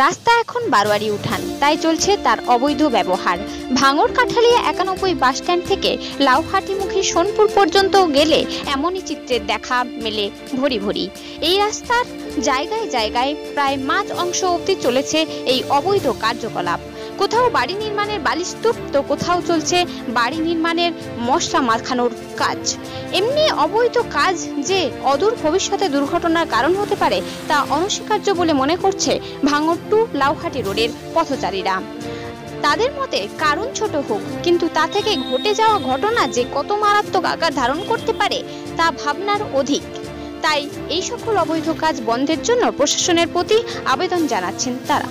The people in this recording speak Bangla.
রাস্তা এখন বারোয়ারি উঠান, তাই চলছে তার অবৈধ ব্যবহার। ভাঙড় কাঠালিয়া 91 বাস স্ট্যান্ড থেকে লাউহাটিমুখী সোনপুর পর্যন্ত গেলে এমনই চিত্রের দেখা মেলে ভরি ভরি। এই রাস্তার জায়গায় জায়গায় প্রায় মাঝ অংশ অবধি চলেছে এই অবৈধ কার্যকলাপ। কোথাও বাড়ি নির্মাণের বালিস্তূপ, তো কোথাও চলছে বাড়ি নির্মাণের মশলা মাখানোর কাজ। এমনি অবৈধ কাজ যে অদূর ভবিষ্যতে দুর্ঘটনার কারণ হতে পারে তা অনস্বীকার্য বলে মনে করছে ভাঙড় টু লাউহাটি রোডের পথচারীরা। তাদের মতে কারণ ছোট হোক, কিন্তু তা থেকে ঘটে যাওয়া ঘটনা যে কত মারাত্মক আকার ধারণ করতে পারে তা ভাবনার অধিক। তাই এই সকল অবৈধ কাজ বন্ধের জন্য প্রশাসনের প্রতি আবেদন জানাচ্ছেন তারা।